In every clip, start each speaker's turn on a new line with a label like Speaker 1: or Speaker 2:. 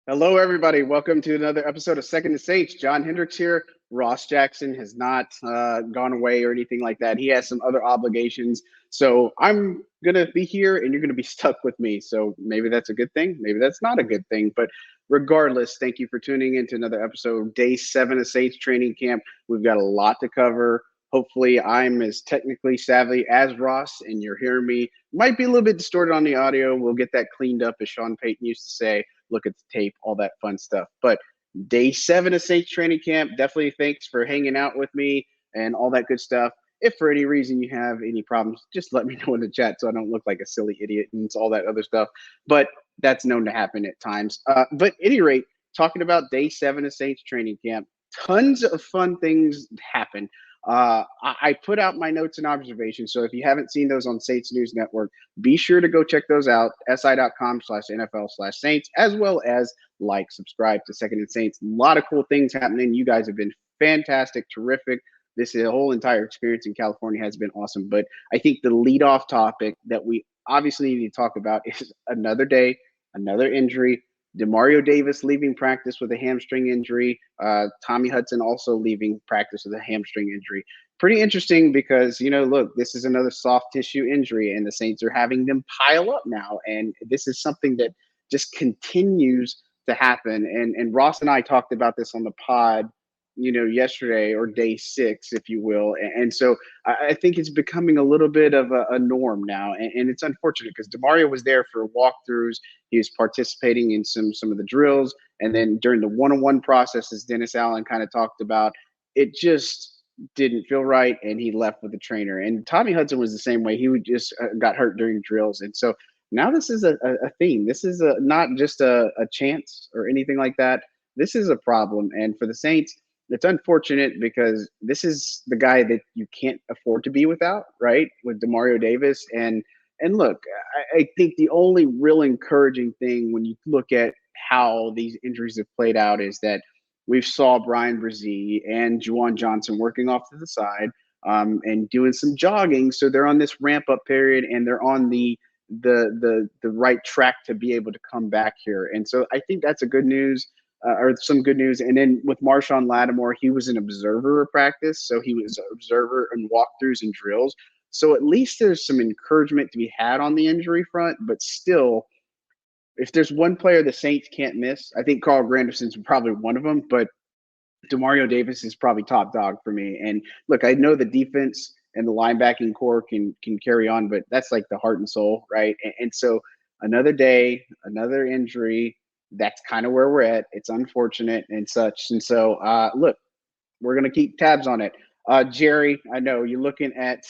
Speaker 1: Hello, everybody. Welcome to another episode of Second and Saints. John Hendricks here. Ross Jackson has not gone away or anything like that. He has some other obligations. So I'm going to be here and you're going to be stuck with me. So maybe that's a good thing. Maybe that's not a good thing. But regardless, thank you for tuning in to another episode, day 7 of Saints training camp. We've got a lot to cover. Hopefully, I'm as technically savvy as Ross and you're hearing me. Might be a little bit distorted on the audio. We'll get that cleaned up, as Sean Payton used to say. Look at the tape, all that fun stuff. But day 7 of Saints training camp, definitely thanks for hanging out with me and all that good stuff. If for any reason you have any problems, just let me know in the chat so I don't look like a silly idiot and all that other stuff. But that's known to happen at times. But at any rate, talking about day 7 of Saints training camp, tons of fun things happen. I put out my notes and observations. So if you haven't seen those on Saints News Network, be sure to go check those out, si.com/NFL/Saints, as well as subscribe to Second and Saints. A lot of cool things happening. You guys have been fantastic, terrific. This whole entire experience in California has been awesome. But I think the leadoff topic that we obviously need to talk about is another day, another injury. Demario Davis leaving practice with a hamstring injury. Tommy Hudson also leaving practice with a hamstring injury. Pretty interesting because, look, this is another soft tissue injury, and the Saints are having them pile up now. And this is something that just continues to happen. And Ross and I talked about this on the pod, yesterday, or day 6, if you will. And so I think it's becoming a little bit of a norm now. And it's unfortunate because Demario was there for walkthroughs. He was participating in some of the drills. And then during the one-on-one process, as Dennis Allen kind of talked about, it just didn't feel right, and he left with the trainer. And Tommy Hudson was the same way. He would just got hurt during drills. And so now this is a theme. This is not just a chance or anything like that. This is a problem. And for the Saints, it's unfortunate because this is the guy that you can't afford to be without, right? With Demario Davis. And look, I think the only real encouraging thing when you look at how these injuries have played out is that we've saw Brian Brzee and Juwan Johnson working off to the side and doing some jogging. So they're on this ramp up period and they're on the right track to be able to come back here. And so I think that's a good news. Or some good news. And then with Marshawn Lattimore, he was an observer of practice. So he was an observer in walkthroughs and drills. So at least there's some encouragement to be had on the injury front. But still, if there's one player the Saints can't miss, I think Carl Granderson's probably one of them. But Demario Davis is probably top dog for me. And look, I know the defense and the linebacking core can carry on, but that's like the heart and soul, right? And so another day, another injury. That's kind of where we're at. It's unfortunate and such. And so, look, we're going to keep tabs on it. Jerry, I know you're looking at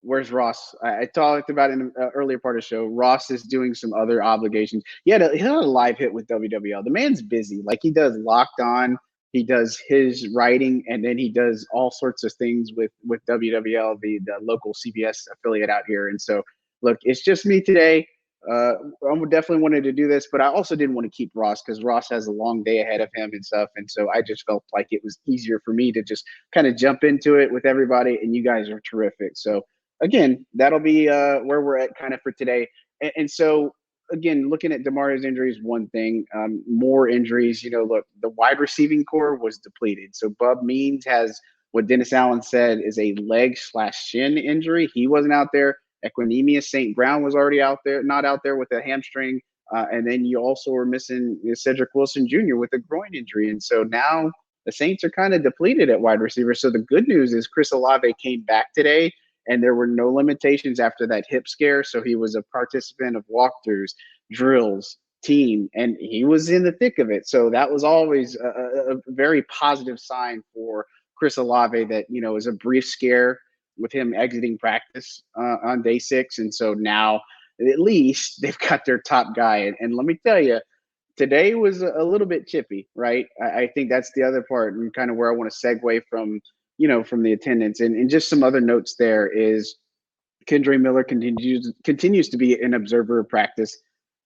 Speaker 1: where's Ross? I talked about in the earlier part of the show. Ross is doing some other obligations. He had a live hit with WWL. The man's busy. Like he does Locked On. He does his writing, and then he does all sorts of things with WWL, the local CBS affiliate out here. And so, look, it's just me today. I definitely wanted to do this, but I also didn't want to keep Ross because Ross has a long day ahead of him and stuff. And so I just felt like it was easier for me to just kind of jump into it with everybody. And you guys are terrific. So again, that'll be where we're at kind of for today. And so again, looking at Demario's injuries, one thing, more injuries, look, the wide receiving core was depleted. So Bub Means has what Dennis Allen said is a leg/shin injury. He wasn't out there. Equinemius St. Brown was already not out there with a hamstring. And then you also were missing Cedric Wilson Jr. with a groin injury. And so now the Saints are kind of depleted at wide receiver. So the good news is Chris Olave came back today, and there were no limitations after that hip scare. So he was a participant of walkthroughs, drills, team, and he was in the thick of it. So that was always a very positive sign for Chris Olave that, is a brief scare with him exiting practice on day 6. And so now at least they've got their top guy. And let me tell you, today was a little bit chippy, right? I think that's the other part and kind of where I want to segue from, from the attendance. And just some other notes there is Kendre Miller continues to be an observer of practice.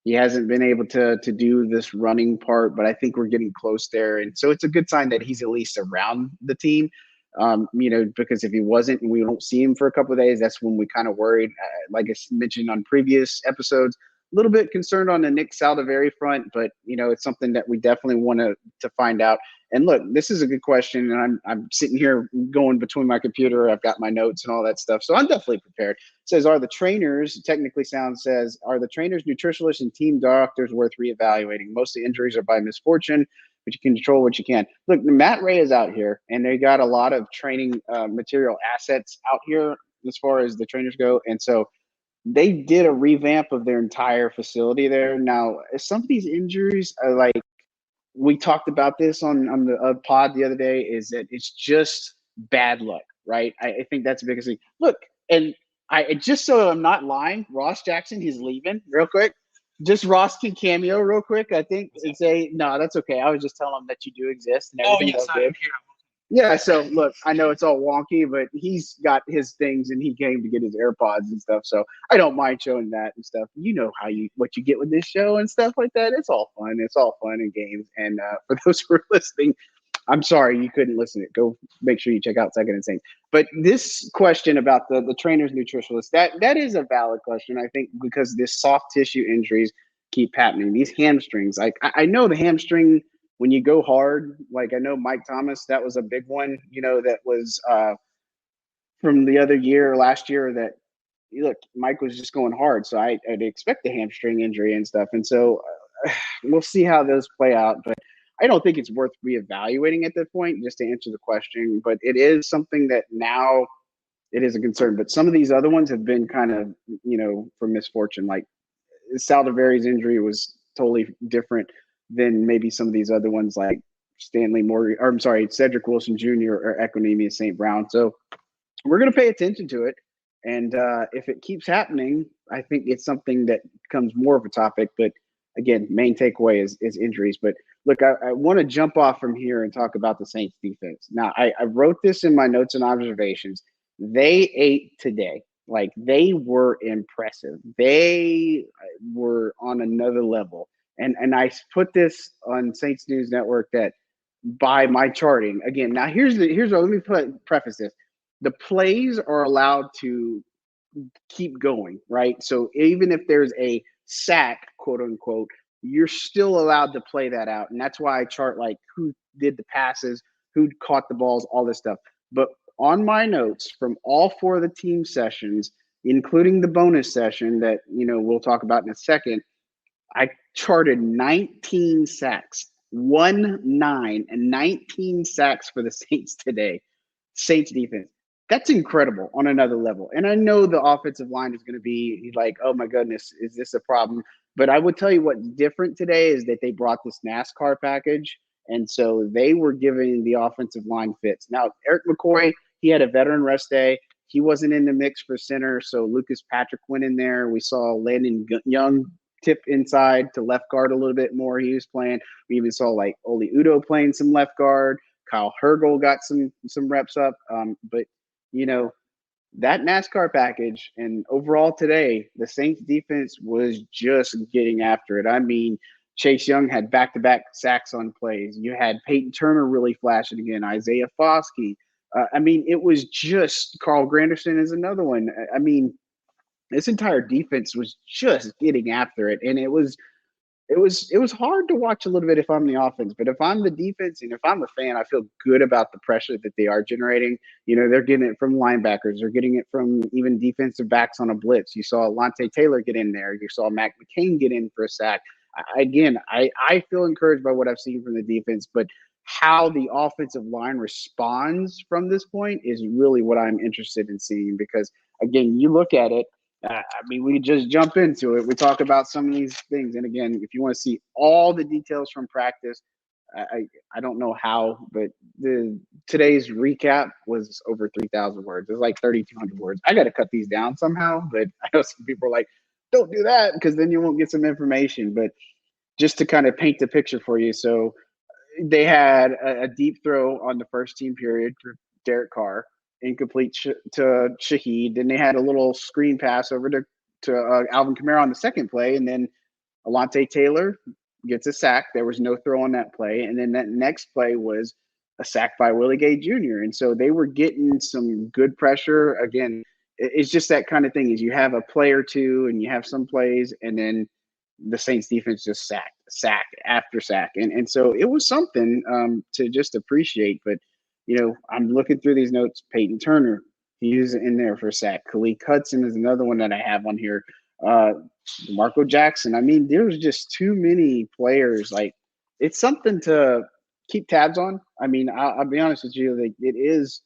Speaker 1: He hasn't been able to do this running part, but I think we're getting close there. And so it's a good sign that he's at least around the team. Because if he wasn't and we don't see him for a couple of days, that's when we kind of worried. Like I mentioned on previous episodes, little bit concerned on the Nick Saldiveri front, but it's something that we definitely want to find out. And look, this is a good question, and I'm sitting here going between my computer. I've got my notes and all that stuff, so I'm definitely prepared. It says, are the trainers, Technically Sound says, are the trainers, nutritionists, and team doctors worth reevaluating? Most of the injuries are by misfortune, but you can control what you can. Look, Matt Ray is out here, and they got a lot of training material assets out here as far as the trainers go, and so they did a revamp of their entire facility there. Now, some of these injuries are like, we talked about this on the pod the other day, is that it's just bad luck, right? I think that's the biggest thing. Look, and I just, so I'm not lying, Ross Jackson, he's leaving real quick. Just Ross can cameo real quick, I think, and say, no, that's okay. I was just telling him that you do exist and everything.
Speaker 2: Oh, yes, I'm here.
Speaker 1: Yeah, so look, I know it's all wonky, but he's got his things, and he came to get his AirPods and stuff. So I don't mind showing that and stuff. You know what you get with this show and stuff like that. It's all fun. It's all fun and games. And for those who are listening, I'm sorry you couldn't listen to it. Go make sure you check out Second and Saints. But this question about the trainers, nutritionists, that is a valid question, I think, because this soft tissue injuries keep happening. These hamstrings, like I know the hamstring, when you go hard, like I know Mike Thomas, that was a big one, that was from the other year, last year, that look, Mike was just going hard. So I'd expect the hamstring injury and stuff. And so we'll see how those play out. But I don't think it's worth reevaluating at this point, just to answer the question. But it is something that now it is a concern. But some of these other ones have been kind of, for misfortune. Like Saldiveri's injury was totally different than maybe some of these other ones, like Cedric Wilson Jr. or Equanimeous St. Brown. So we're going to pay attention to it. And if it keeps happening, I think it's something that becomes more of a topic. But again, main takeaway is injuries. But look, I want to jump off from here and talk about the Saints defense. Now, I wrote this in my notes and observations. They ate today. Like, they were impressive. They were on another level. And I put this on Saints News Network that by my charting, again, now let me preface this. The plays are allowed to keep going, right? So even if there's a sack, quote unquote, you're still allowed to play that out. And that's why I chart like who did the passes, who caught the balls, all this stuff. But on my notes from all four of the team sessions, including the bonus session that, we'll talk about in a second, I charted 19 sacks, 19 sacks for the Saints today. Saints defense. That's incredible on another level. And I know the offensive line is going to be like, oh my goodness, is this a problem? But I would tell you what's different today is that they brought this NASCAR package. And so they were giving the offensive line fits. Now, Eric McCoy, he had a veteran rest day. He wasn't in the mix for center. So Lucas Patrick went in there. We saw Landon Young tip inside to left guard a little bit more. He was playing. We even saw like Oli Udo playing some left guard. Kyle Hergel got some reps up. But that NASCAR package and overall today, the Saints defense was just getting after it. I mean, Chase Young had back-to-back sacks on plays. You had Peyton Turner really flashing again. Isaiah Foskey. It was just Carl Granderson is another one. I mean, this entire defense was just getting after it, and it was hard to watch a little bit if I'm the offense. But if I'm the defense and if I'm a fan, I feel good about the pressure that they are generating. They're getting it from linebackers. They're getting it from even defensive backs on a blitz. You saw Alontae Taylor get in there. You saw Mac McCain get in for a sack. I feel encouraged by what I've seen from the defense, but how the offensive line responds from this point is really what I'm interested in seeing, because, again, you look at it, we just jump into it. We talk about some of these things. And again, if you want to see all the details from practice, I don't know how, but today's recap was over 3,000 words. It was like 3,200 words. I got to cut these down somehow, but I know some people are like, don't do that because then you won't get some information. But just to kind of paint the picture for you. So they had a deep throw on the first team period for Derek Carr, incomplete to Shaheed. Then they had a little screen pass over to Alvin Kamara on the second play, and then Alontae Taylor gets a sack. There was no throw on that play, and then that next play was a sack by Willie Gay Jr. And so they were getting some good pressure. Again, it's just that kind of thing is you have a play or two and you have some plays, and then the Saints defense just sack after sack. And so it was something to just appreciate. But, I'm looking through these notes. Peyton Turner, he's in there for a sack. Khalil Hudson is another one that I have on here. Marco Jackson. I mean, there's just too many players. Like, it's something to keep tabs on. I mean, I'll be honest with you. Like, it is.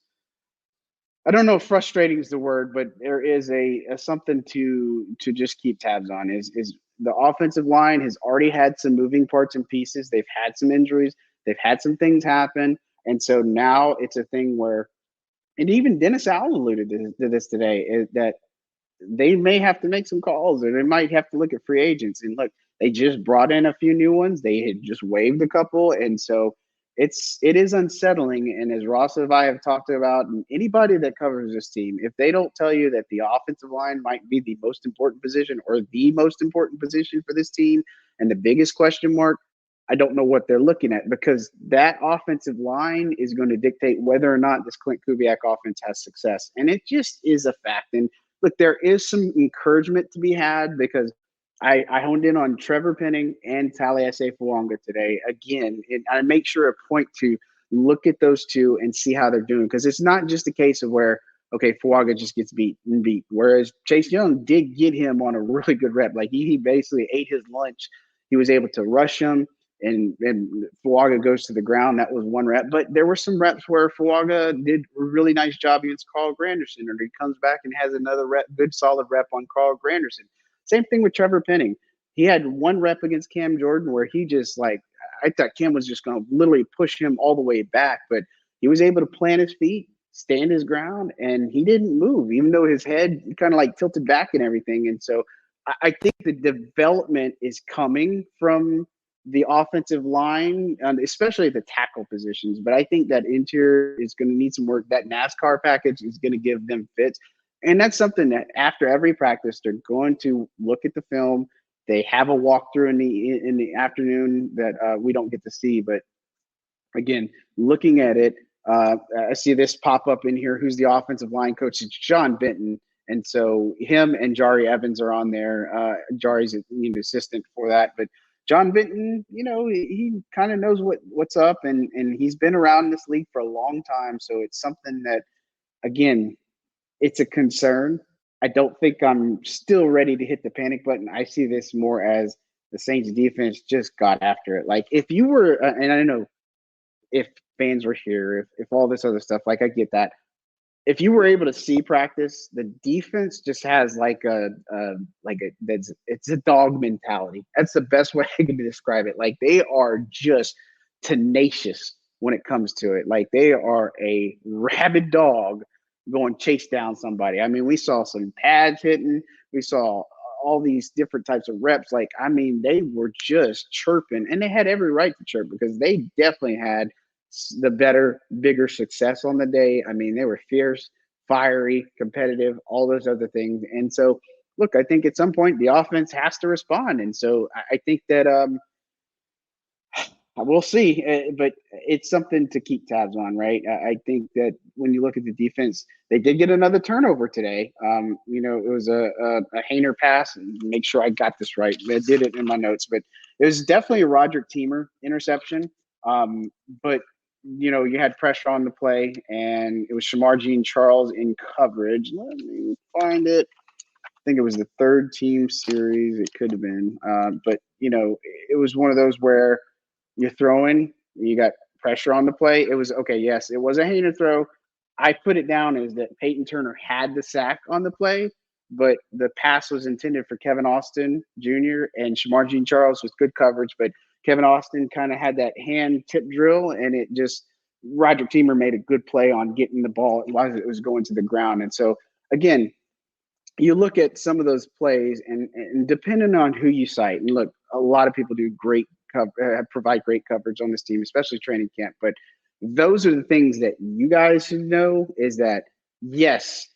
Speaker 1: I don't know if frustrating is the word, but there is a something to just keep tabs on. Is the offensive line has already had some moving parts and pieces. They've had some injuries. They've had some things happen, and so now it's a thing where, and even Dennis Allen alluded to this today, is that they may have to make some calls, or they might have to look at free agents. And look, they just brought in a few new ones. They had just waived a couple, and so it is unsettling. And as Ross and I have talked about, and anybody that covers this team, if they don't tell you that the offensive line might be the most important position or the most important position for this team, and the biggest question mark, I don't know what they're looking at, because that offensive line is going to dictate whether or not this Clint Kubiak offense has success. And it just is a fact. And look, there is some encouragement to be had, because I honed in on Trevor Penning and Taliesin Fuanga today. Again, I make sure to point to look at those two and see how they're doing, because it's not just a case of where, okay, Fuanga just gets beat. Whereas Chase Young did get him on a really good rep. Like, he basically ate his lunch. He was able to rush him, and Fuaga goes to the ground. That was one rep. But there were some reps where Fuaga did a really nice job against Carl Granderson, or he comes back and has another rep, good solid rep on Carl Granderson. Same thing with Trevor Penning. He had one rep against Cam Jordan where he just, like, I thought Cam was just going to literally push him all the way back, but he was able to plant his feet, stand his ground, and he didn't move, even though his head kind of like tilted back and everything. And so I think the development is coming from the offensive line, especially the tackle positions. But I think that interior is going to need some work. That NASCAR package is going to give them fits. And that's something that after every practice, they're going to look at the film. They have a walkthrough in the afternoon that we don't get to see. But again, looking at it, I see this pop up in here. Who's the offensive line coach? It's John Benton. And so him and Jari Evans are on there. Jari's an assistant for that. But John Benton, he kind of knows what's up, and he's been around this league for a long time. So it's something that, again, it's a concern. I don't think I'm still ready to hit the panic button. I see this more as the Saints defense just got after it. Like, if you were, and I don't know if fans were here, if all this other stuff, like, I get that. If you were able to see practice, the defense just has it's a dog mentality. That's the best way I can describe it. Like, they are just tenacious when it comes to it. Like, they are a rabid dog going chase down somebody. I mean, we saw some pads hitting. We saw all these different types of reps. Like, I mean, they were just chirping, and they had every right to chirp, because they definitely had the better, bigger success on the day. I mean, they were fierce, fiery, competitive, all those other things. And so, look, I think at some point the offense has to respond. And so I think that we'll see, but it's something to keep tabs on, right? I think that when you look at the defense, they did get another turnover today. It was a Hainer pass. Make sure I got this right. I did it in my notes, but it was definitely a Roderick Teamer interception. But you had pressure on the play, and it was Shamar Jean-Charles in coverage. Let me find it. I think it was the third team series. It could have been. But it was one of those where you're throwing, you got pressure on the play. It was okay. Yes, it was a Hainer throw. I put it down as that Peyton Turner had the sack on the play, but the pass was intended for Kevin Austin Jr. and Shamar Jean-Charles was good coverage, but Kevin Austin kind of had that hand tip drill, and it just Roger Teamer made a good play on getting the ball while it was going to the ground. And so, again, you look at some of those plays, and depending on who you cite, and look, a lot of people do provide great coverage on this team, especially training camp. But those are the things that you guys should know, is that, yes,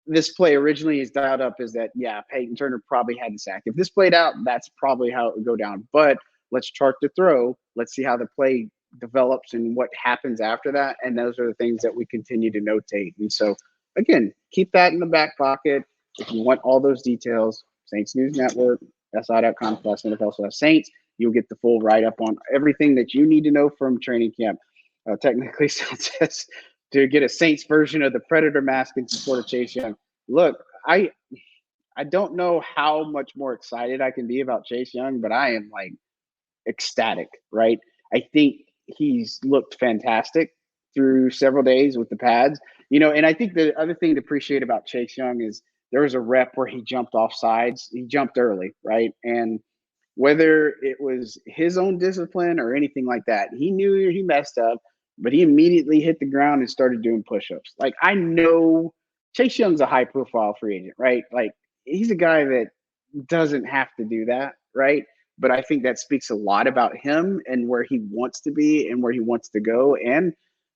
Speaker 1: this play originally is dialed up as that, yeah, Peyton Turner probably had the sack. If this played out, that's probably how it would go down. But let's chart the throw. Let's see how the play develops and what happens after that. And those are the things that we continue to notate. And so, again, keep that in the back pocket. If you want all those details, Saints News Network, SI.com/NFL/Saints. You'll get the full write-up on everything that you need to know from training camp. Technically, says to get a Saints version of the Predator mask in support of Chase Young. Look, I don't know how much more excited I can be about Chase Young, but I am like ecstatic, right? I think he's looked fantastic through several days with the pads, and I think the other thing to appreciate about Chase Young is there was a rep where he jumped off sides. He jumped early, right? And whether it was his own discipline or anything like that, he knew he messed up, but he immediately hit the ground and started doing push-ups. Like, I know Chase Young's a high-profile free agent, right? Like, he's a guy that doesn't have to do that, right? But I think that speaks a lot about him and where he wants to be and where he wants to go, and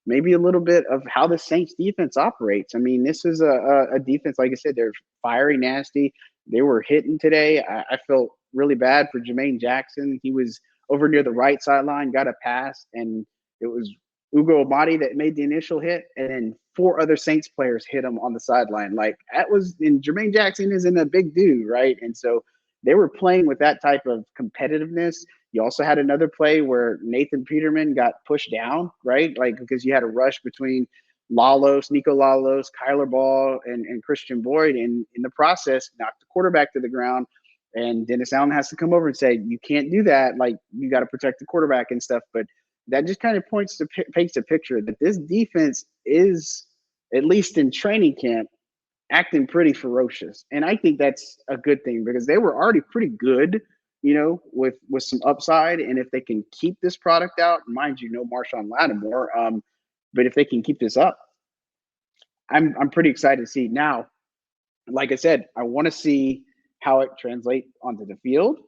Speaker 1: maybe a little bit of how the Saints defense operates. I mean, this is a defense, like I said, they're fiery, nasty. They were hitting today. I felt really bad for Jermaine Jackson. He was over near the right sideline, got a pass, and it was Ugo Amadi that made the initial hit, and then 4 other Saints players hit him on the sideline. Like, that was, and Jermaine Jackson isn't a big dude, right? And so they were playing with that type of competitiveness. You also had another play where Nathan Peterman got pushed down, right? Like, because you had a rush between Nico Lalos, Kyler Ball, and Christian Boyd, and in the process, knocked the quarterback to the ground. And Dennis Allen has to come over and say, you can't do that. Like, you got to protect the quarterback and stuff. But that just kind of paints a picture that this defense is, at least in training camp, acting pretty ferocious. And I think that's a good thing because they were already pretty good, with some upside. And if they can keep this product out, mind you, no Marshawn Lattimore, but if they can keep this up, I'm pretty excited to see. Now, like I said, I want to see how it translates onto the field.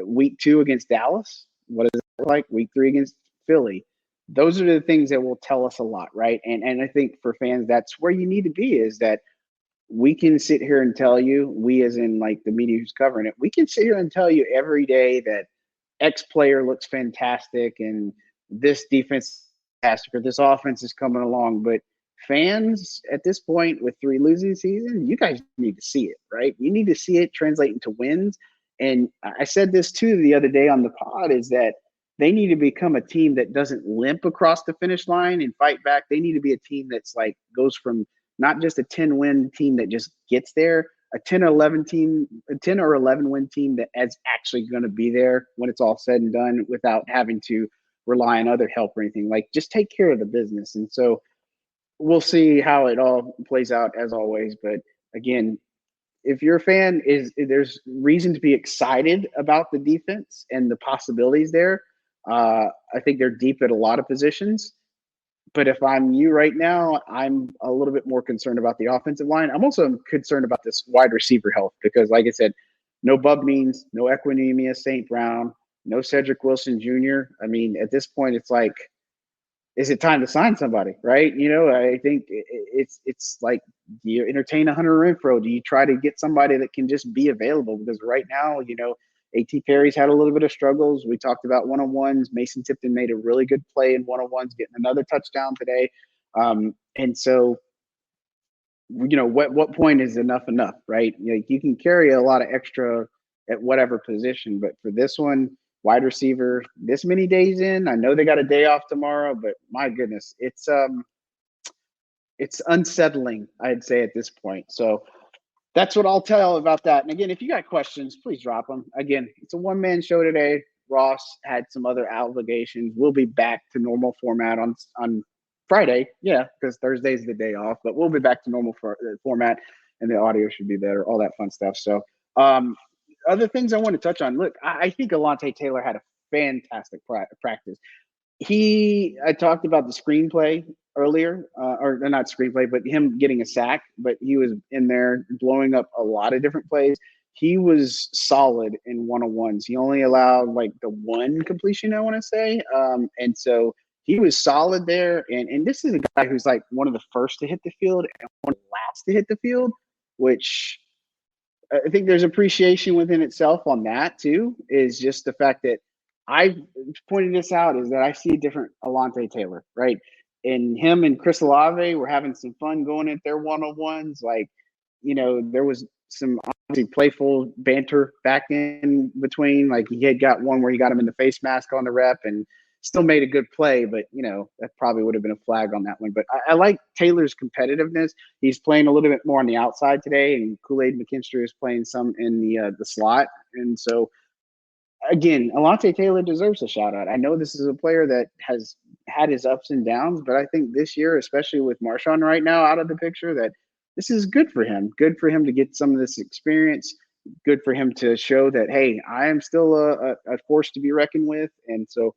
Speaker 1: Week 2 against Dallas, what is it like? Week 3 against Philly. Those are the things that will tell us a lot, right? And I think for fans, that's where you need to be, is that we can sit here and tell you, we as in like the media who's covering it, we can sit here and tell you every day that X player looks fantastic and this defense is fantastic or this offense is coming along. But fans at this point, with 3 losing seasons, you guys need to see it, right? You need to see it translate into wins. And I said this too the other day on the pod, is that they need to become a team that doesn't limp across the finish line and fight back. They need to be a team that's like goes from not just a 10-win team that just gets there, a 10 or 11 win team that is actually going to be there when it's all said and done without having to rely on other help or anything. Like, just take care of the business. And so we'll see how it all plays out, as always. But again, if you're a fan, there's reason to be excited about the defense and the possibilities there. I think they're deep at a lot of positions. But if I'm you right now, I'm a little bit more concerned about the offensive line. I'm also concerned about this wide receiver health because, like I said, no Bub Means, no Equinemius St. Brown, no Cedric Wilson Jr. I mean, at this point, it's like, is it time to sign somebody, right? I think it's like, do you entertain a Hunter Renfro? Do you try to get somebody that can just be available? Because right now, A.T. Perry's had a little bit of struggles. We talked about one-on-ones. Mason Tipton made a really good play in one-on-ones, getting another touchdown today. And so, what point is enough, right? You can carry a lot of extra at whatever position, but for this one, wide receiver, this many days in, I know they got a day off tomorrow, but my goodness, it's unsettling, I'd say, at this point. So that's what I'll tell about that. And again, if you got questions, please drop them. Again, it's a one-man show today. Ross had some other obligations. We'll be back to normal format on Friday. Yeah, because Thursday's the day off, but we'll be back to normal format, and the audio should be better, all that fun stuff. So other things I want to touch on. Look, I think Alontae Taylor had a fantastic practice. I talked about the screenplay earlier, or not screenplay, but him getting a sack, but he was in there blowing up a lot of different plays. He was solid in one-on-ones. He only allowed like the one completion, I want to say. And so he was solid there. And this is a guy who's like one of the first to hit the field and one of the last to hit the field, which I think there's appreciation within itself on that too, is just the fact that I pointed this out, is that I see a different Alontae Taylor, right? And him and Chris Olave were having some fun going at their one-on-ones. Like, there was some obviously playful banter back in between. Like he had got one where he got him in the face mask on the rep and still made a good play, but that probably would have been a flag on that one. But I like Taylor's competitiveness. He's playing a little bit more on the outside today, and Kool-Aid McKinstry is playing some in the slot. And so again, Alontae Taylor deserves a shout out. I know this is a player that has had his ups and downs, but I think this year, especially with Marshawn right now out of the picture, that this is good for him. Good for him to get some of this experience. Good for him to show that, hey, I am still a force to be reckoned with. And so,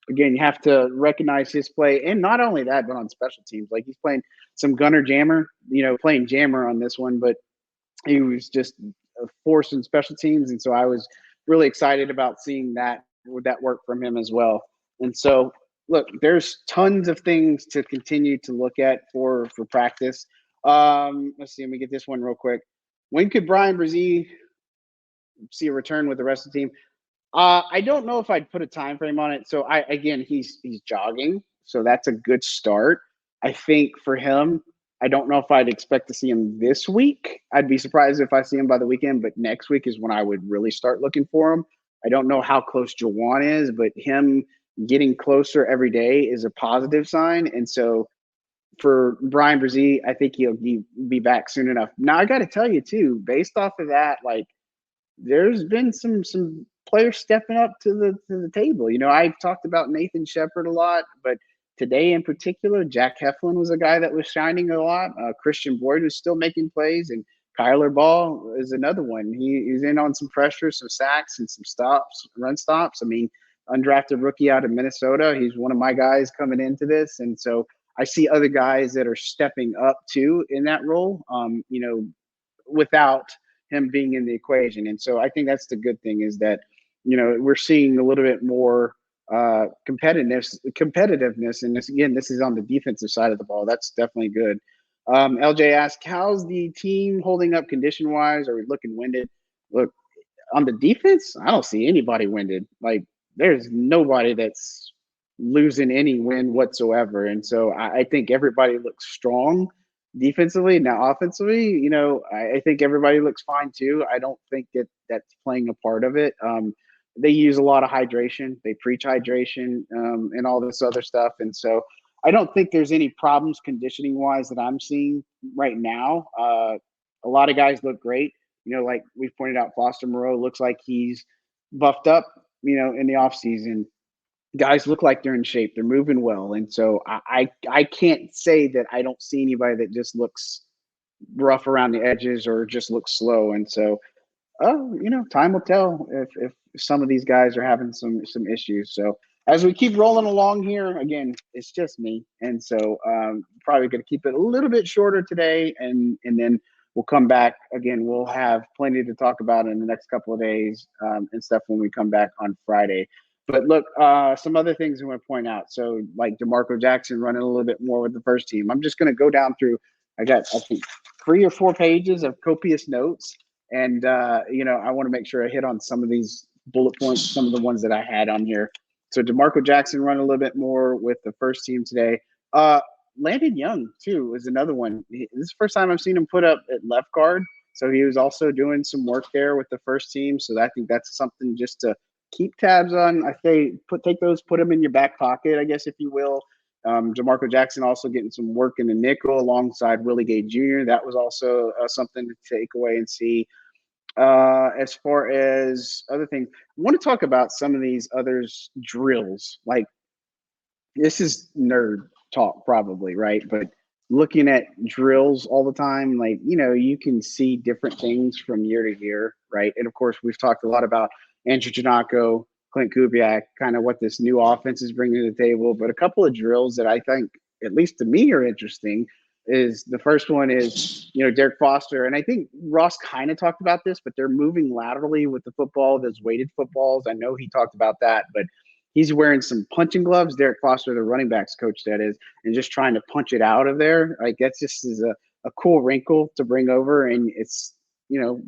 Speaker 1: again, you have to recognize his play. And not only that, but on special teams. Like he's playing some gunner jammer, playing jammer on this one, but he was just a force in special teams. And so I was really excited about seeing that work from him as well. And so, look, there's tons of things to continue to look at for practice. Let's see. Let me get this one real quick. When could Brian Brzee see a return with the rest of the team? I don't know if I'd put a time frame on it. So he's jogging, so that's a good start. I think for him, I don't know if I'd expect to see him this week. I'd be surprised if I see him by the weekend, but next week is when I would really start looking for him. I don't know how close Jawan is, but him getting closer every day is a positive sign. And so for Brian Brzee, I think he'll be back soon enough. Now I got to tell you too, based off of that, like there's been some players stepping up to the table. I've talked about Nathan Shepard a lot, but today in particular, Jack Heflin was a guy that was shining a lot. Christian Boyd was still making plays, and Kyler Ball is another one. He's in on some pressure, some sacks, and some run stops. I mean, undrafted rookie out of Minnesota. He's one of my guys coming into this, and so I see other guys that are stepping up too in that role. Without him being in the equation. And so I think that's the good thing is that, we're seeing a little bit more competitiveness. And this is on the defensive side of the ball. That's definitely good. LJ asked, how's the team holding up condition wise? Are we looking winded? Look, on the defense, I don't see anybody winded. Like there's nobody that's losing any wind whatsoever. And so I think everybody looks strong defensively. Now, offensively, I think everybody looks fine too. I don't think that's playing a part of it. They use a lot of hydration. They preach hydration and all this other stuff. And so I don't think there's any problems conditioning wise that I'm seeing right now. A lot of guys look great. Like we've pointed out, Foster Moreau looks like he's buffed up, in the off season. Guys look like they're in shape. They're moving well. And so I can't say that I don't see anybody that just looks rough around the edges or just looks slow. And so, time will tell if some of these guys are having some issues. So as we keep rolling along here, again, it's just me. And so probably going to keep it a little bit shorter today. And then we'll come back again. We'll have plenty to talk about in the next couple of days and stuff when we come back on Friday. But look, some other things I want to point out. So like DeMarco Jackson running a little bit more with the first team. I'm just going to go down through. I got, I think, 3 or 4 pages of copious notes. And, I want to make sure I hit on some of these bullet points, some of the ones that I had on here. So DeMarco Jackson run a little bit more with the first team today. Landon Young, too, is another one. This is the first time I've seen him put up at left guard. So he was also doing some work there with the first team. So I think that's something just to keep tabs on. I say put them in your back pocket, I guess, if you will. DeMarco Jackson also getting some work in the nickel alongside Willie Gay Jr. That was also something to take away and see. As far as other things, I want to talk about some of these others drills. Like this is nerd talk probably, right? But looking at drills all the time, like, you can see different things from year to year, right? And of course, we've talked a lot about Andrew Janocko, Clint Kubiak, kind of what this new offense is bringing to the table. But a couple of drills that I think, at least to me, are interesting is the first one is, Derek Foster. And I think Ross kind of talked about this, but they're moving laterally with the football, those weighted footballs. I know he talked about that, but he's wearing some punching gloves. Derek Foster, the running backs coach, that is, and just trying to punch it out of there. Like that's just is a cool wrinkle to bring over. And it's,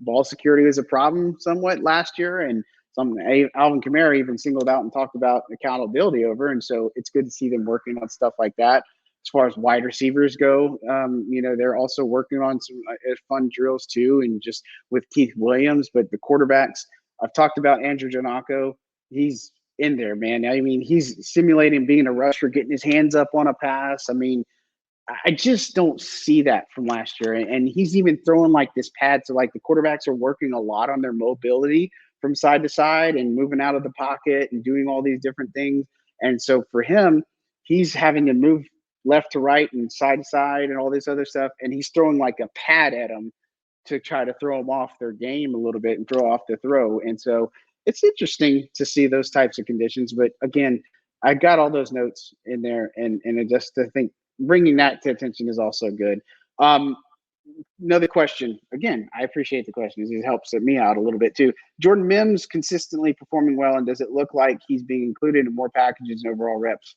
Speaker 1: ball security was a problem somewhat last year. And Alvin Kamara even singled out and talked about accountability over. And so it's good to see them working on stuff like that. as far as wide receivers go, they're also working on some fun drills too, and just with Keith Williams. But the quarterbacks, I've talked about Andrew Janako. He's in there, man. I mean, he's simulating being a rusher, getting his hands up on a pass. I mean, I just don't see that from last year. And he's even throwing like this pad. So like the quarterbacks are working a lot on their mobility from side to side and moving out of the pocket and doing all these different things. And so for him, he's having to move left to right and side to side and all this other stuff. And he's throwing like a pad at them to try to throw them off their game a little bit and throw off the throw. And so it's interesting to see those types of conditions. But again, I got all those notes in there, and just to think bringing that to attention is also good. Um, Another question. Again, I appreciate the question. It helps me out a little bit too. Jordan Mims consistently performing well, and does it look like he's being included in more packages and overall reps?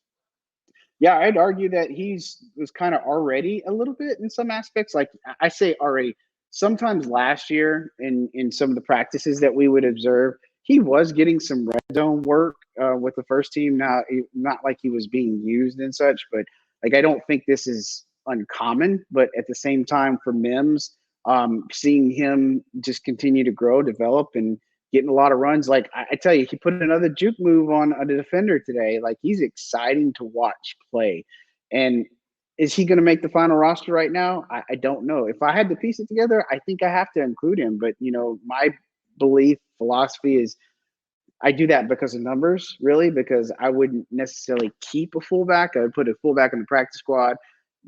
Speaker 1: Yeah, I'd argue that he's was kind of already a little bit in some aspects. Like I say already, sometimes last year in some of the practices that we would observe, he was getting some red zone work with the first team. Now, not like he was being used and such, but like I don't think this is uncommon. But at the same time, for Mims, seeing him just continue to grow, develop, and getting a lot of runs. Like I tell you, he put another juke move on a defender today. Like he's exciting to watch play. And is he going to make the final roster right now? I don't know. If I had to piece it together, I think I have to include him. But my belief philosophy is I do that because of numbers, really, because I wouldn't necessarily keep a fullback. I would put a fullback in the practice squad,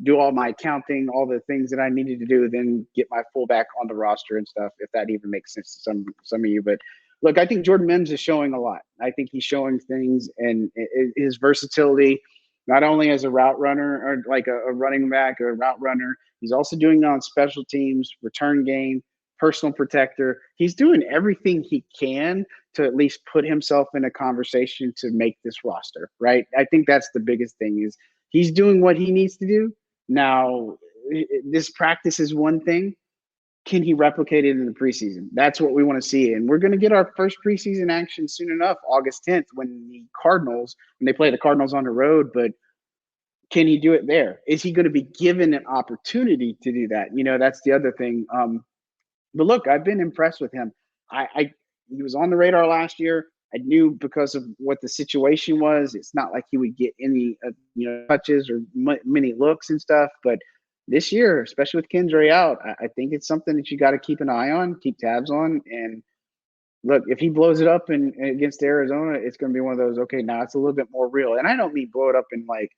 Speaker 1: do all my counting, all the things that I needed to do, then get my fullback on the roster and stuff, if that even makes sense to some of you. But look, I think Jordan Mims is showing a lot. I think he's showing things, and his versatility, not only as a route runner or like a running back or a route runner, he's also doing it on special teams, return game, personal protector. He's doing everything he can to at least put himself in a conversation to make this roster, right? I think that's the biggest thing is he's doing what he needs to do. Now, this practice is one thing. Can he replicate it in the preseason? That's what we want to see. And we're going to get our first preseason action soon enough, August 10th, when they play the Cardinals on the road. But can he do it there? Is he going to be given an opportunity to do that? That's the other thing. But look, I've been impressed with him. He was on the radar last year. I knew because of what the situation was, it's not like he would get any touches or many looks and stuff. But this year, especially with Kendra out, I think it's something that you got to keep an eye on, keep tabs on. And look, if he blows it up against Arizona, it's going to be one of those, okay, now it's a little bit more real. And I don't mean blow it up in like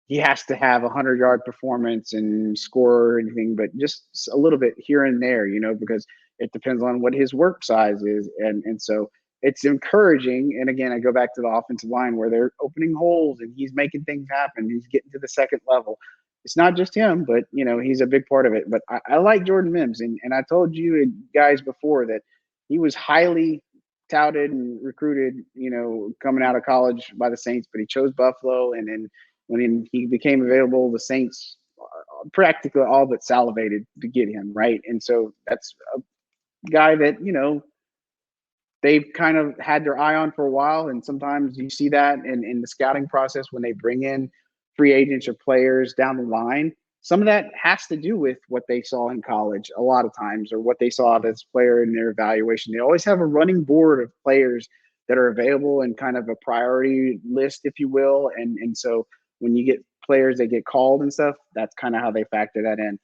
Speaker 1: he has to have a 100-yard performance and score or anything, but just a little bit here and there, because it depends on what his work size is. And so it's encouraging. And again, I go back to the offensive line where they're opening holes and he's making things happen. He's getting to the second level. It's not just him, but he's a big part of it. But I like Jordan Mims, and I told you guys before that he was highly touted and recruited, coming out of college by the Saints, but he chose Buffalo. And then when he became available, the Saints practically all but salivated to get him, right? And so that's a guy that, they've kind of had their eye on for a while. And sometimes you see that in the scouting process when they bring in free agents or players down the line. Some of that has to do with what they saw in college a lot of times, or what they saw as a player in their evaluation. They always have a running board of players that are available and kind of a priority list, if you will. And so when you get players that get called and stuff, that's kind of how they factor that in.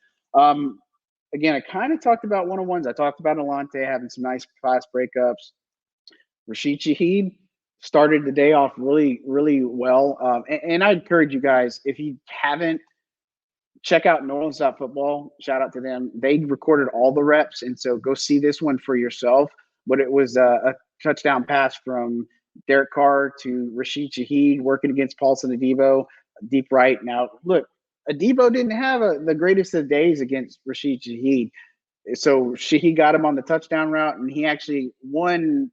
Speaker 1: Again, I kind of talked about one-on-ones. I talked about Alante having some nice class breakups. Rashid Shaheed started the day off really, really well. And I encourage you guys, if you haven't, check out New Orleans Football. Shout out to them. They recorded all the reps, and so go see this one for yourself. But it was a touchdown pass from Derek Carr to Rashid Shaheed working against Paulson Adebo, deep right. Now, look, Adebo didn't have the greatest of days against Rashid Shaheed. So Shaheed got him on the touchdown route, and he actually won.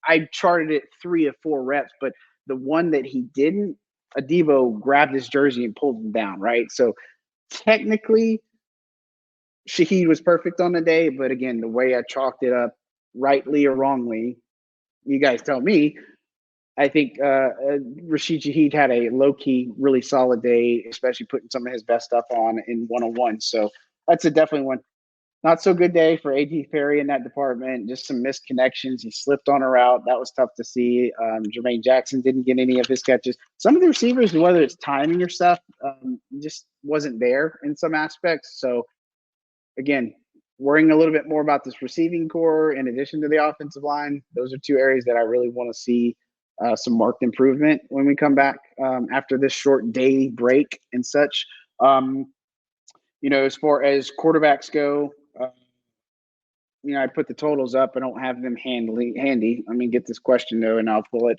Speaker 1: I charted it 3 or 4 reps, but the one that he didn't, Adebo grabbed his jersey and pulled him down, right? So technically, Shaheed was perfect on the day, but again, the way I chalked it up, rightly or wrongly, you guys tell me, I think Rashid Shaheed had a low key, really solid day, especially putting some of his best stuff on in one on one. So that's a definitely one. Not so good day for AD Ferry in that department. Just some missed connections. He slipped on a route. That was tough to see. Jermaine Jackson didn't get any of his catches. Some of the receivers, whether it's timing or stuff, just wasn't there in some aspects. So again, worrying a little bit more about this receiving core in addition to the offensive line. Those are two areas that I really want to see some marked improvement when we come back after this short day break and such. As far as quarterbacks go, I put the totals up. I don't have them handy. Let me get this question though, and I'll pull it.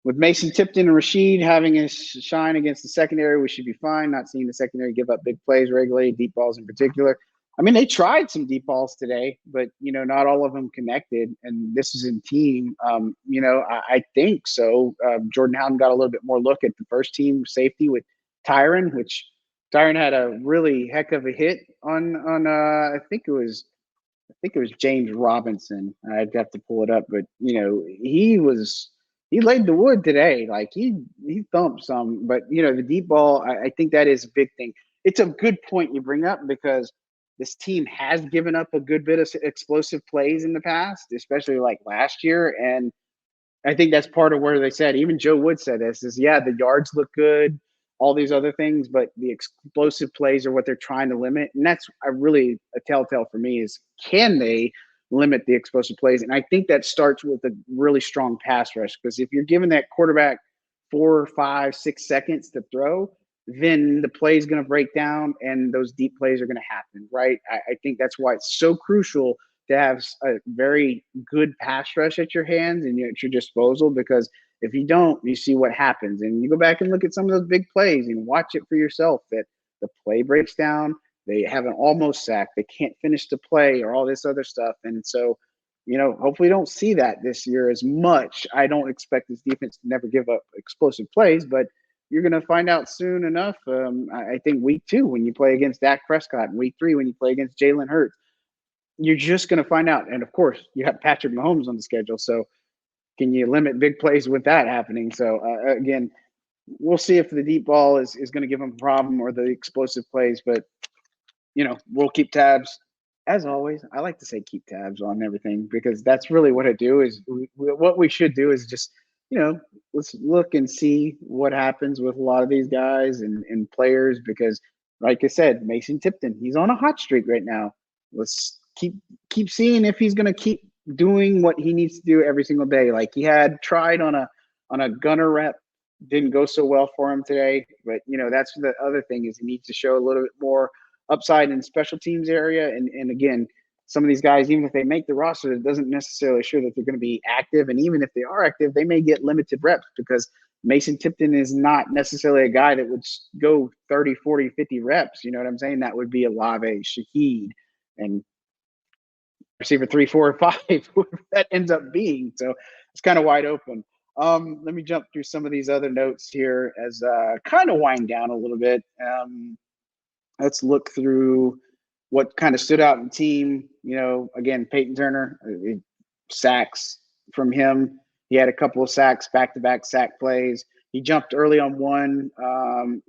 Speaker 1: With Mason Tipton and Rashid having a shine against the secondary, we should be fine. Not seeing the secondary give up big plays regularly, deep balls in particular. I mean, they tried some deep balls today, but not all of them connected. And this is in team. I think so. Jordan Howden got a little bit more look at the first team safety with Tyron, which Tyron had a really heck of a hit on. I think it was James Robinson. I'd have to pull it up, but he laid the wood today. Like he thumped some, but the deep ball, I think that is a big thing. It's a good point you bring up because this team has given up a good bit of explosive plays in the past, especially like last year. And I think that's part of where they said, even Joe Wood said this, is the yards look good, all these other things, but the explosive plays are what they're trying to limit. And that's really a telltale for me is, can they limit the explosive plays? And I think that starts with a really strong pass rush, because if you're giving that quarterback 4, 5, 6 seconds to throw, then the play is going to break down and those deep plays are going to happen, right? I think that's why it's so crucial to have a very good pass rush at your hands and at your disposal, because if you don't, you see what happens. And you go back and look at some of those big plays and watch it for yourself, that the play breaks down, they have an almost sack, they can't finish the play or all this other stuff. And so, hopefully don't see that this year as much. I don't expect this defense to never give up explosive plays, but you're going to find out soon enough. I think week 2, when you play against Dak Prescott, and week 3, when you play against Jalen Hurts, you're just going to find out. And of course, you have Patrick Mahomes on the schedule. So can you limit big plays with that happening? So again, we'll see if the deep ball is going to give them a problem or the explosive plays, but we'll keep tabs. As always, I like to say keep tabs on everything, because that's really what I do. Is what we should do is just, let's look and see what happens with a lot of these guys and players, because like I said, Mason Tipton, he's on a hot streak right now. Let's keep seeing if he's going to keep doing what he needs to do every single day. Like he had tried on a gunner rep, didn't go so well for him today. But that's the other thing, is he needs to show a little bit more upside in the special teams area. And again, some of these guys, even if they make the roster, it doesn't necessarily show that they're going to be active. And even if they are active, they may get limited reps, because Mason Tipton is not necessarily a guy that would go 30, 40, 50 reps. You know what I'm saying? That would be Olave, Shaheed, and receiver 3, 4, or 5, that ends up being. So it's kind of wide open. Let me jump through some of these other notes here as kind of wind down a little bit. Let's look through what kind of stood out in the team. Again, Peyton Turner, sacks from him. He had a couple of sacks, back-to-back sack plays. He jumped early on one, and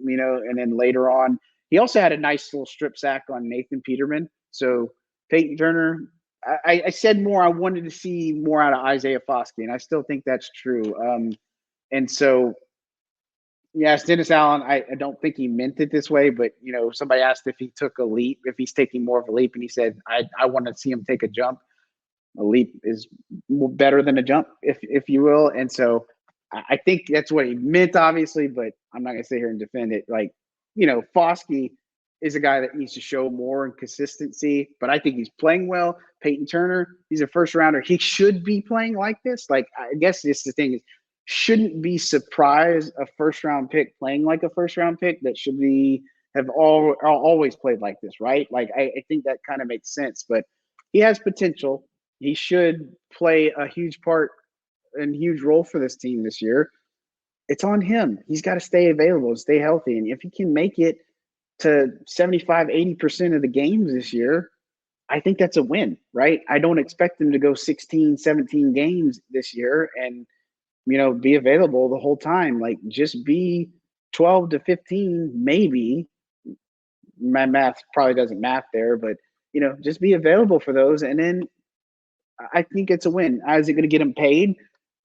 Speaker 1: then later on, he also had a nice little strip sack on Nathan Peterman. So Peyton Turner, I said more. I wanted to see more out of Isaiah Foskey, and I still think that's true. And so, yes, Dennis Allen, I don't think he meant it this way, but, somebody asked if he took a leap, if he's taking more of a leap, and he said, I want to see him take a jump. A leap is better than a jump, if you will. And so I think that's what he meant, obviously, but I'm not going to sit here and defend it. Like, Foskey is a guy that needs to show more in consistency, but I think he's playing well. Peyton Turner, he's a first rounder. He should be playing like this. Like, I guess this the thing is, shouldn't be surprised a first round pick playing like a first round pick that should have always played like this, right? Like, I think that kind of makes sense, but he has potential. He should play a huge part and huge role for this team this year. It's on him. He's got to stay available, stay healthy. And if he can make it to 75, 80% of the games this year, I think that's a win, right? I don't expect him to go 16, 17 games this year. And, be available the whole time. Like, just be 12 to 15, maybe. My math probably doesn't math there, but just be available for those. And then I think it's a win. Is it going to get him paid?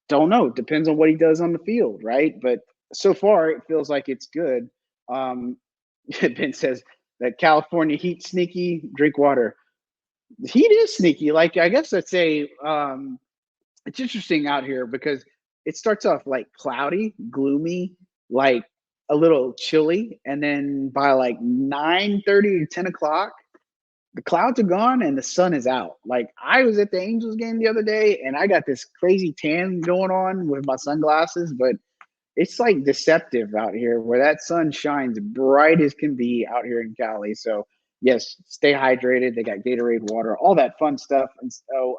Speaker 1: Don't know. Depends on what he does on the field, right? But so far, it feels like it's good. Ben says that California heat sneaky, drink water. Heat is sneaky. Like, I guess I'd say it's interesting out here because it starts off like cloudy, gloomy, like a little chilly, and then by like 9:30 to 10 o'clock, the clouds are gone and the sun is out. Like, I was at the Angels game the other day and I got this crazy tan going on with my sunglasses, but it's like deceptive out here where that sun shines bright as can be out here in Cali. So yes, stay hydrated. They got Gatorade water, all that fun stuff. And so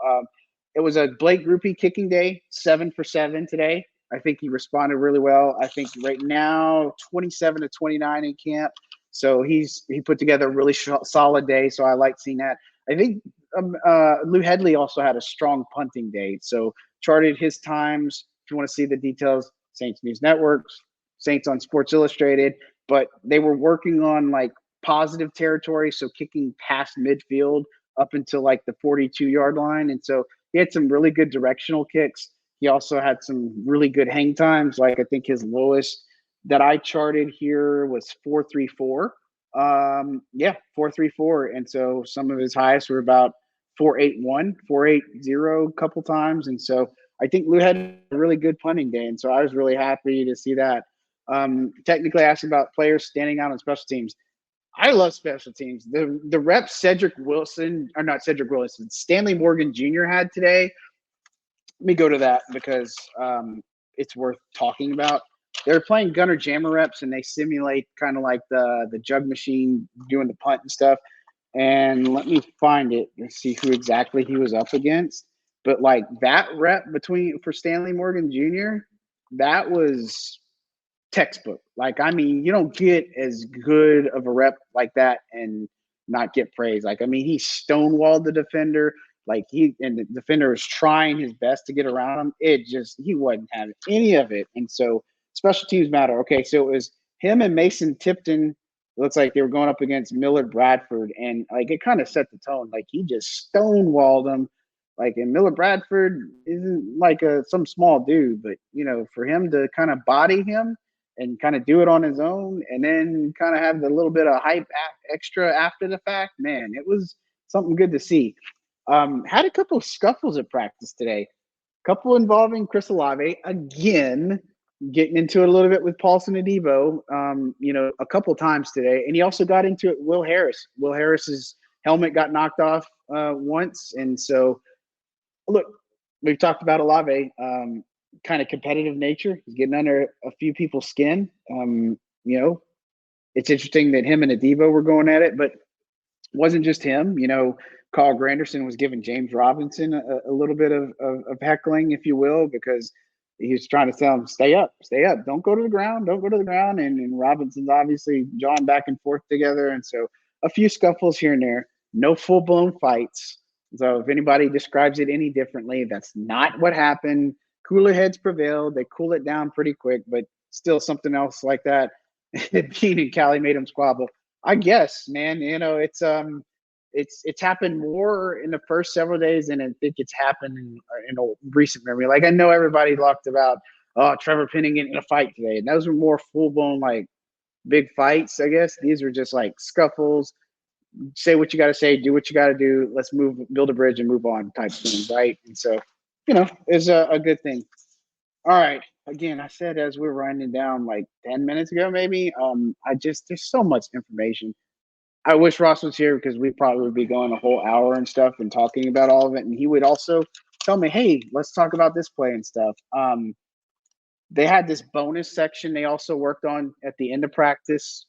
Speaker 1: it was a Blake Groupie kicking day, 7 for 7 today. I think he responded really well. I think right now 27 to 29 in camp. So he put together a really solid day. So I like seeing that. I think Lou Headley also had a strong punting day. So charted his times. If you want to see the details, Saints News Networks, Saints on Sports Illustrated. But they were working on like positive territory, so kicking past midfield up until like the 42-yard line. And so he had some really good directional kicks. He also had some really good hang times. Like, I think his lowest that I charted here was 4.34. 4.34. And so some of his highest were about 4.81, 4.80 a couple times. And so I think Lou had a really good punting day. And so I was really happy to see that. Technically asked about players standing out on special teams. I love special teams. The rep Stanley Morgan Jr. had today. Let me go to that because it's worth talking about. They're playing gunner jammer reps and they simulate kind of like the jug machine doing the punt and stuff. And let me find it and see who exactly he was up against. But like that rep for Stanley Morgan Jr., that was textbook. Like, I mean, you don't get as good of a rep like that and not get praise. Like, I mean, he stonewalled the defender. Like, and the defender was trying his best to get around him. He wasn't having any of it. And so special teams matter. Okay, so it was him and Mason Tipton. It looks like they were going up against Millard Bradford, and like it kind of set the tone. Like, he just stonewalled him. Like, and Millard Bradford isn't like some small dude, but for him to kind of body him and kind of do it on his own, and then kind of have the little bit of hype extra after the fact, man, it was something good to see. Had a couple of scuffles at practice today. Couple involving Chris Olave again, getting into it a little bit with Paulson Adebo, a couple times today. And he also got into it with Will Harris. Will Harris's helmet got knocked off once. And so, look, we've talked about Olave, kind of competitive nature. He's getting under a few people's skin. It's interesting that him and Adebo were going at it, but it wasn't just him. Carl Granderson was giving James Robinson a little bit of heckling, if you will, because he was trying to tell him, stay up, don't go to the ground. And Robinson's obviously jawing back and forth together. And so a few scuffles here and there, no full-blown fights. So if anybody describes it any differently, that's not what happened. Cooler heads prevailed. They cool it down pretty quick, but still something else like that. Bean and Callie made him squabble. I guess, man, it's happened more in the first several days than I think it's happened in a recent memory. Like, I know everybody talked about, Trevor Penning getting in a fight today. And those were more full-blown, like, big fights, I guess. These were just, like, scuffles. Say what you got to say, do what you got to do. Let's build a bridge and move on type thing, right? And so, it's a good thing. All right. Again, I said as we're winding down like 10 minutes ago, maybe, there's so much information. I wish Ross was here because we probably would be going a whole hour and stuff and talking about all of it. And he would also tell me, hey, let's talk about this play and stuff. They had this bonus section they also worked on at the end of practice,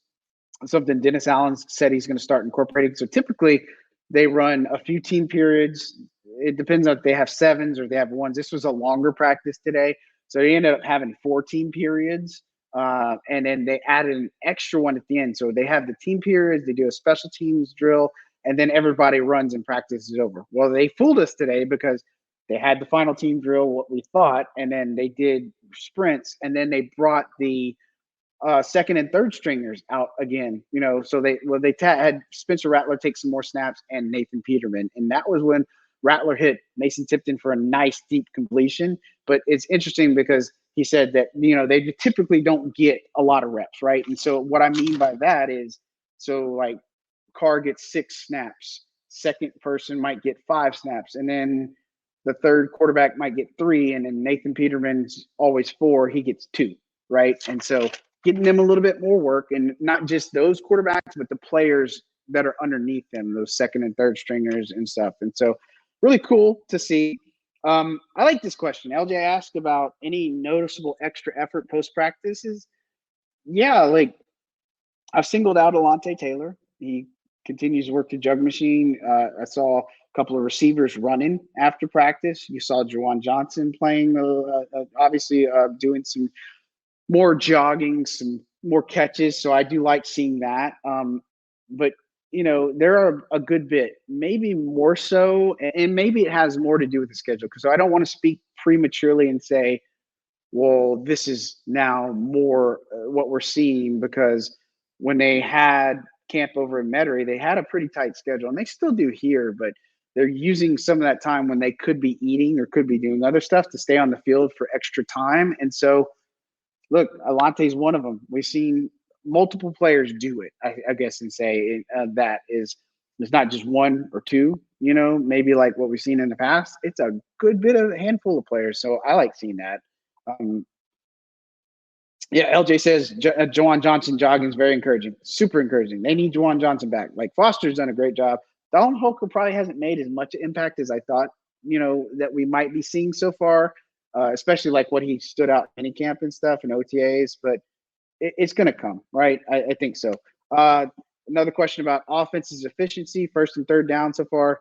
Speaker 1: something Dennis Allen said he's going to start incorporating. So typically they run a few team periods. It depends on if they have sevens or they have ones. This was a longer practice today. So they ended up having 4 team periods. And then they added an extra one at the end. So they have the team periods, they do a special teams drill, and then everybody runs and practice is over. Well, they fooled us today because they had the final team drill, what we thought, and then they did sprints, and then they brought the second and third stringers out again. So they had Spencer Rattler take some more snaps and Nathan Peterman, and that was when Rattler hit Mason Tipton for a nice deep completion. But it's interesting because he said that they typically don't get a lot of reps, right? And so what I mean by that is, so like Carr gets 6 snaps, second person might get 5 snaps, and then the third quarterback might get 3, and then Nathan Peterman's always 4, he gets 2, right? And so getting them a little bit more work, and not just those quarterbacks, but the players that are underneath them, those second and third stringers and stuff. And so really cool to see. I like this question. LJ asked about any noticeable extra effort post practices. Yeah, like I've singled out Alontae Taylor. He continues to work the jug machine. I saw a couple of receivers running after practice. You saw Juwan Johnson playing, obviously doing some more jogging, some more catches. So I do like seeing that. But there are a good bit, maybe more so, and maybe it has more to do with the schedule. Because I don't want to speak prematurely and say, well, this is now more what we're seeing, because when they had camp over in Metairie, they had a pretty tight schedule, and they still do here, but they're using some of that time when they could be eating or could be doing other stuff to stay on the field for extra time. And so, look, Alontae's one of them. We've seen multiple players do it, I guess, and say that is, it's not just one or two, maybe like what we've seen in the past. It's a good bit of a handful of players. So I like seeing that. Yeah, LJ says Juwan Johnson jogging is very encouraging. Super encouraging. They need Juwan Johnson back. Like, Foster's done a great job. Dallin Holker probably hasn't made as much impact as I thought, that we might be seeing so far, especially like what he stood out in camp and stuff and OTAs, but it's going to come, right? I think so. Another question about offense's efficiency, first and third down so far.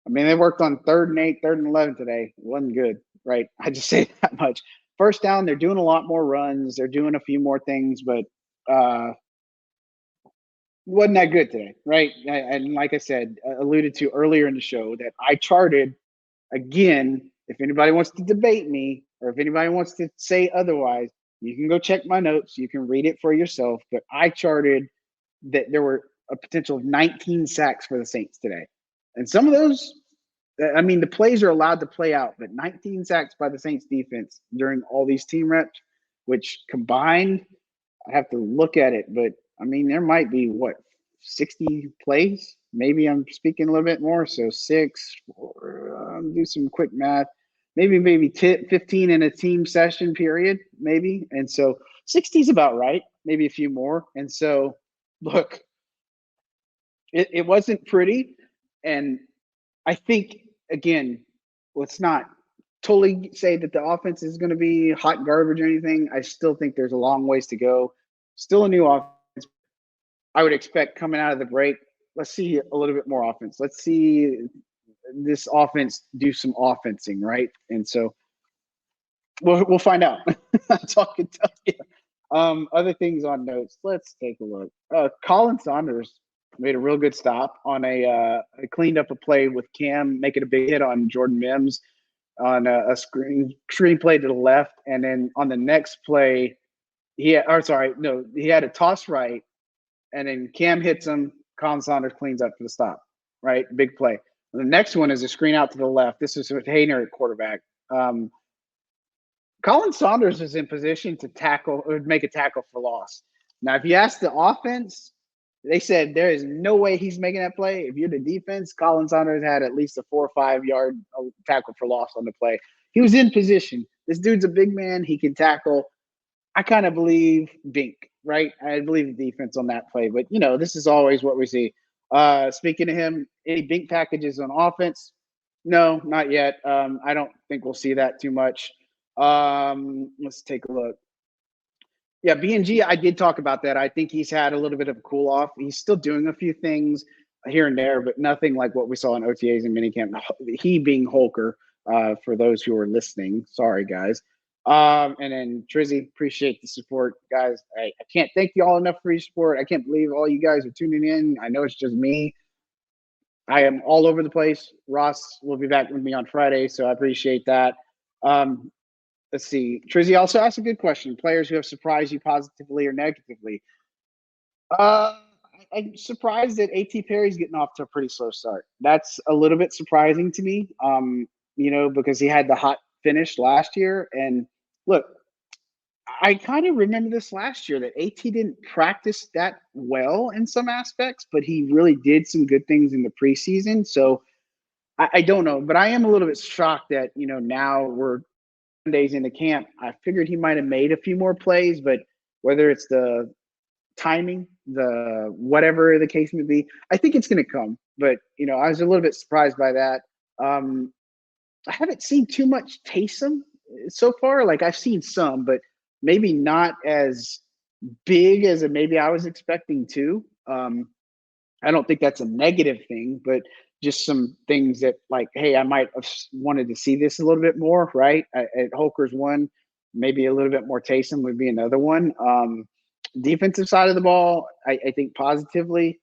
Speaker 1: I mean, they worked on 3rd and 8, 3rd and 11 today. It wasn't good, right? I just say that much. First down, they're doing a lot more runs. They're doing a few more things, but wasn't that good today, right? And like I said, alluded to earlier in the show, that I charted, again, if anybody wants to debate me or if anybody wants to say otherwise, you can go check my notes. You can read it for yourself. But I charted that there were a potential of 19 sacks for the Saints today. And some of those, I mean, the plays are allowed to play out, but 19 sacks by the Saints defense during all these team reps, which combined, I have to look at it, but I mean, there might be 60 plays. Maybe I'm speaking a little bit more. So 6, do some quick math. Maybe 15 in a team session period, maybe. And so 60 is about right. Maybe a few more. And so, look, it wasn't pretty. And I think, again, let's not totally say that the offense is going to be hot garbage or anything. I still think there's a long ways to go. Still a new offense. I would expect coming out of the break, let's see a little bit more offense. Let's see this offense do some offensing, right? And so we'll find out. That's all I can tell you. Other things on notes. Let's take a look. Colin Saunders made a real good stop on a cleaned up a play with Cam making a big hit on Jordan Mims on a screen play to the left, and then on the next play, he had a toss right, and then Cam hits him. Colin Saunders cleans up for the stop, right? Big play. And the next one is a screen out to the left. This is with Hayner at quarterback. Colin Saunders is in position to tackle or make a tackle for loss. Now, if you ask the offense, they said there is no way he's making that play. If you're the defense, Colin Saunders had at least a 4 or 5 yard tackle for loss on the play. He was in position. This dude's a big man. He can tackle. I kind of believe Bink, right? I believe the defense on that play. But, this is always what we see. Speaking of him, any Bink packages on offense? No, not yet. I don't think we'll see that too much. Let's take a look. Yeah, BNG, I did talk about that. I think he's had a little bit of a cool off. He's still doing a few things here and there, but nothing like what we saw in OTAs and minicamp. He being Holker, for those who are listening. Sorry, guys. And then Trizzy, appreciate the support, guys. I can't thank you all enough for your support. I can't believe all you guys are tuning in. I know it's just me. I am all over the place. Ross will be back with me on Friday, so I appreciate that. Let's see. Trizzy also asked a good question. Players who have surprised you positively or negatively. I'm surprised that A.T. Perry's getting off to a pretty slow start. That's a little bit surprising to me, because he had the hot finish last year. And look, I kind of remember this last year that AT didn't practice that well in some aspects, but he really did some good things in the preseason. So I don't know, but I am a little bit shocked that, now we're days into camp. I figured he might have made a few more plays, but whether it's the timing, the whatever the case may be, I think it's going to come. But, I was a little bit surprised by that. I haven't seen too much Taysom so far. Like I've seen some, but maybe not as big as maybe I was expecting to. I don't think that's a negative thing, but just some things that like, hey, I might have wanted to see this a little bit more, right? At Holker's one, maybe a little bit more Taysom would be another one. Defensive side of the ball, I think positively,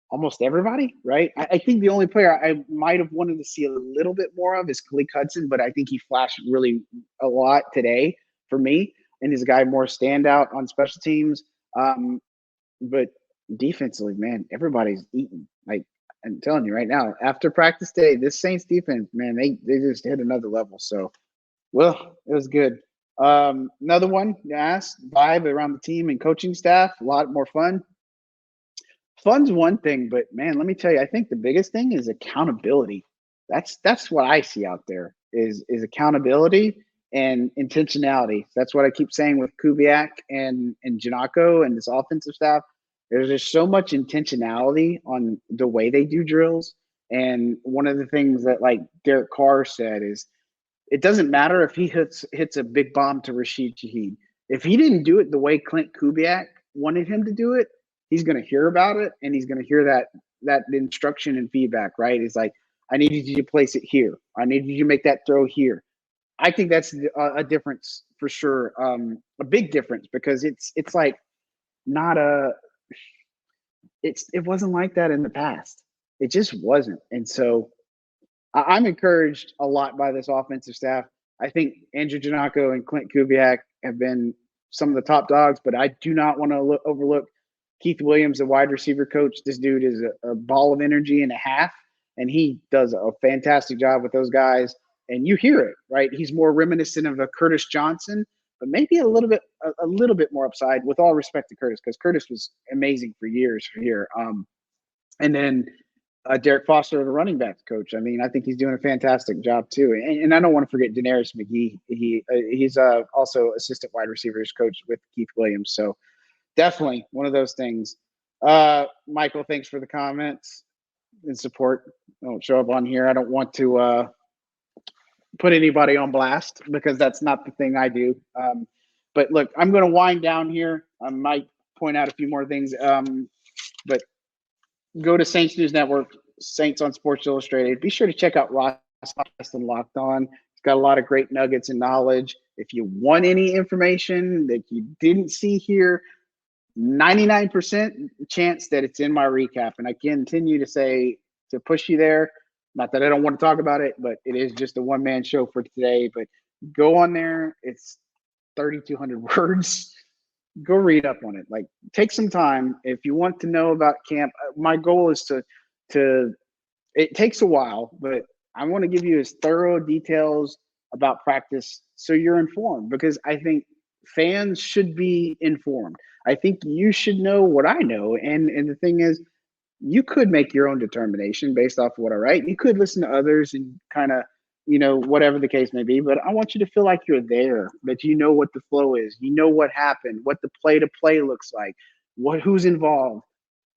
Speaker 1: almost everybody, right? I think the only player I might have wanted to see a little bit more of is Khalid Hudson, but I think he flashed really a lot today for me, and he's a guy more standout on special teams. But defensively, man, everybody's eating. Like I'm telling you right now, after practice day, this Saints defense, man, they just hit another level. So, well, it was good. Another one you asked, vibe around the team and coaching staff, a lot more fun. Fun's one thing, but man, let me tell you, I think the biggest thing is accountability. That's what I see out there is accountability and intentionality. That's what I keep saying with Kubiak and Janako and this offensive staff. There's just so much intentionality on the way they do drills. And one of the things that like Derek Carr said is it doesn't matter if he hits a big bomb to Rashid Shaheed. If he didn't do it the way Clint Kubiak wanted him to do it, he's going to hear about it and he's going to hear that instruction and feedback, right? It's like, I needed you to place it here. I needed you to make that throw here. I think that's a difference for sure, a big difference because it's like not it wasn't like that in the past. It just wasn't, and so I'm encouraged a lot by this offensive staff. I think Andrew Janako and Clint Kubiak have been some of the top dogs, but I do not want to overlook Keith Williams, the wide receiver coach. This dude is a ball of energy and a half, and he does a fantastic job with those guys. And you hear it, right? He's more reminiscent of a Curtis Johnson, but maybe a little bit more upside. With all respect to Curtis, because Curtis was amazing for years here. And then Derek Foster, the running backs coach. I mean, I think he's doing a fantastic job too. And I don't want to forget Daenerys McGee. He's also assistant wide receivers coach with Keith Williams. So definitely one of those things. Michael, thanks for the comments and support. Don't show up on here. I don't want to put anybody on blast because that's not the thing I do. But look, I'm going to wind down here. I might point out a few more things, but go to Saints News Network, Saints on Sports Illustrated. Be sure to check out Ross and Locked On. He's got a lot of great nuggets and knowledge. If you want any information that you didn't see here, 99% chance that it's in my recap. And I continue to say to push you there. Not that I don't want to talk about it, but it is just a one-man show for today. But go on there. It's 3,200 words. Go read up on it. Like, take some time. If you want to know about camp, my goal is to it takes a while, but I want to give you as thorough details about practice so you're informed, because I think fans should be informed. I think you should know what I know. And the thing is, you could make your own determination based off of what I write. You could listen to others and kind of, whatever the case may be. But I want you to feel like you're there, that you know what the flow is, you know what happened, what the play-to-play looks like, who's involved.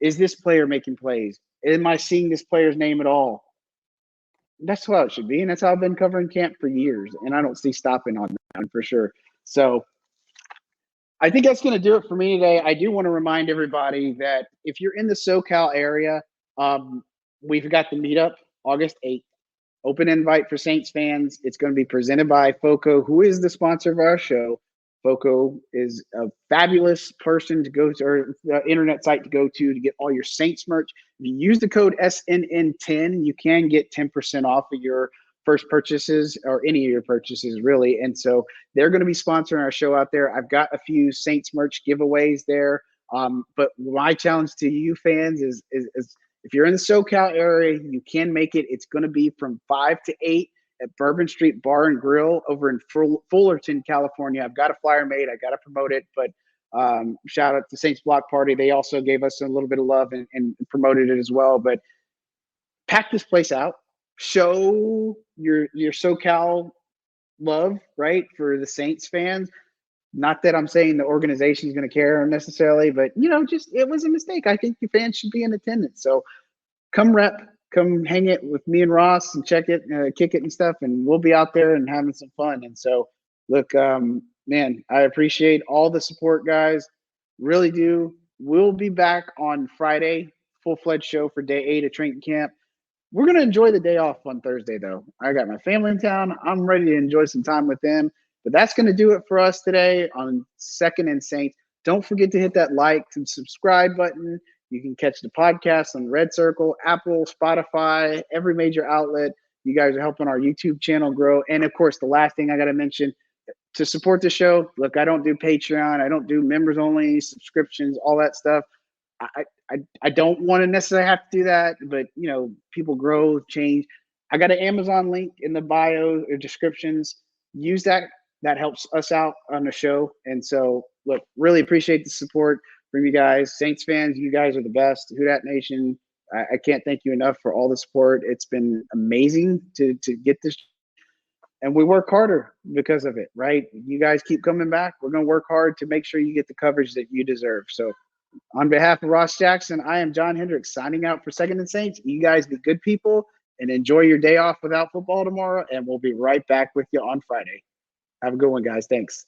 Speaker 1: Is this player making plays? Am I seeing this player's name at all? That's how it should be, and that's how I've been covering camp for years, and I don't see stopping on that for sure. So I think that's going to do it for me today. I do want to remind everybody that if you're in the SoCal area, we've got the meetup August 8th. Open invite for Saints fans. It's going to be presented by FOCO, who is the sponsor of our show. FOCO is a fabulous person to go to, or internet site to go to get all your Saints merch. If you use the code SNN10, you can get 10% off of your first purchases or any of your purchases really. And so they're going to be sponsoring our show out there. I've got a few Saints merch giveaways there. But my challenge to you fans is if you're in the SoCal area, you can make it. It's going to be from 5 to 8 at Bourbon Street Bar and Grill over in Fullerton, California. I've got a flyer made. I got to promote it, but shout out to Saints Block Party. They also gave us a little bit of love and promoted it as well. But pack this place out. Show your SoCal love, right, for the Saints fans. Not that I'm saying the organization is going to care necessarily, but just it was a mistake. I think your fans should be in attendance. So come hang it with me and Ross and check it, kick it and stuff, and we'll be out there and having some fun. And so, look, man, I appreciate all the support, guys. Really do. We'll be back on Friday, full-fledged show for day 8 of training camp. We're going to enjoy the day off on Thursday, though. I got my family in town. I'm ready to enjoy some time with them. But that's going to do it for us today on Second and Saints. Don't forget to hit that like and subscribe button. You can catch the podcast on Red Circle, Apple, Spotify, every major outlet. You guys are helping our YouTube channel grow. And, of course, the last thing I got to mention, to support the show, look, I don't do Patreon. I don't do members only, subscriptions, all that stuff. I don't want to necessarily have to do that, but people grow, change. I got an Amazon link in the bio or descriptions. Use that. That helps us out on the show. And so, look, really appreciate the support from you guys. Saints fans, you guys are the best. Who Dat Nation, I can't thank you enough for all the support. It's been amazing to get this. And we work harder because of it, right? You guys keep coming back. We're going to work hard to make sure you get the coverage that you deserve. So on behalf of Ross Jackson, I am John Hendricks signing out for Second and Saints. You guys be good people and enjoy your day off without football tomorrow. And we'll be right back with you on Friday. Have a good one, guys. Thanks.